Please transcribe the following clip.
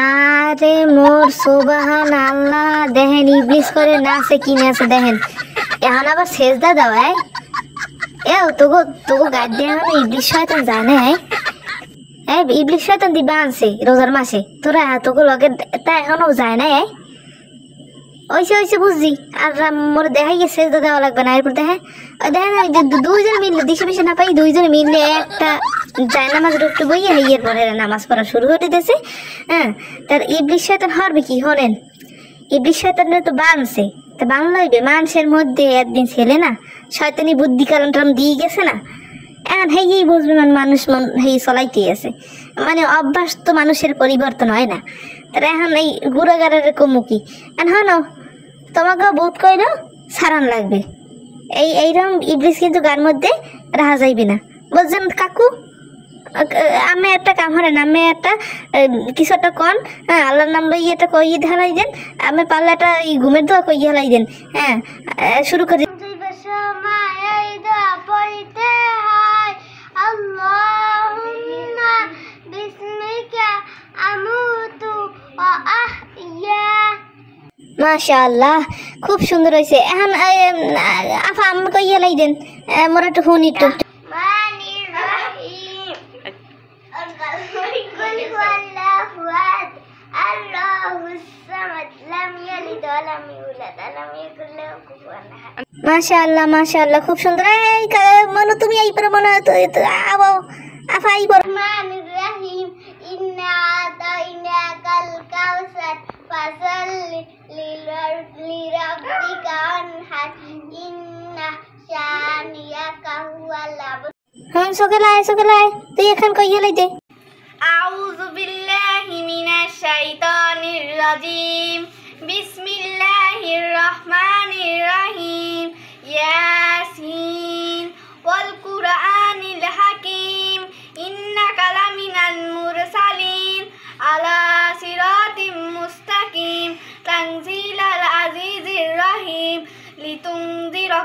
আরে মোর সুবহান আল্লাহ, দেখেন ইবলিস করে নাচে কি নাচে দেখেন। এখন আবার সেজদা দাও তোগো তোগো গাছ দিয়ে এখন ইবলিস শয়তান যায় না ইবলিস শয়তান দিবা আনছে রোজার মাসে, তোরা তোগো লগে তা এখনো যায় না ওইসে বুঝছি। আর মোর দেখাই গেছে সেজদা দেওয়া লাগবে না। এরপর দেখেন দুইজন মিললে দিশে মিশে না পাই, দুইজন মিললে একটা যায় নামাজ একটু বইয়ে এর পরে নামাজ পড়া শুরু করে দিতেছে। তার ইবলিস শয়তান হরবে কি হলেন, ইবলিস শয়তানের তো বানছে, তা বাংলা হইবে মানুষের মধ্যে একদিন ছেলে না শয়তানি বুদ্ধি কারণ টারণ দিয়ে গেছে না, এখন হেই বুঝবে মানুষ হেই চলাইতেই আছে। মানে অভ্যাস তো মানুষের পরিবর্তন হয় না, তারা এখন এই গুড়াগারের কমুকি এখন তোমাকেও বোধ কইল সারান লাগবে। এইরকম ইবলিস কিন্তু গার মধ্যে রাহা যাইবে না, বুঝছেন কাকু? আমি একটা কাম হরেন, আমি একটা কিছু একটা কন, আল্লাহর নাম লই এটা কইয়ে ঢালাই দেন, আমি পারলে একটা ঘুমের দোয়া কইয়ে ঢালাই দেন। শুরু করি। মাশাআল্লাহ খুব সুন্দর হয়েছে। এখন আফা আমি কইয়ে লাই দেন, মোর একটু শুনি একটু। মাশাআল্লাহ মাশাআল্লাহ খুব সুন্দর। এই মনু তুমি এই পরে মনে আফা এই পরে সকালে তুই এখন কইয়া লাই দে। আউযু বিল্লাহি মিনাশ শাইতানির রাজিম। বিসমিল্লাহির রহমানির রহিম। ইয়াসিন ওয়াল কুরআনিল হাকিম। ইন্নাকা লামিনাল মুরসালিন আলা সিরাতিম মুস্তাকিম। তানজিলাল আজিজির রহিম। লিতুনজিরা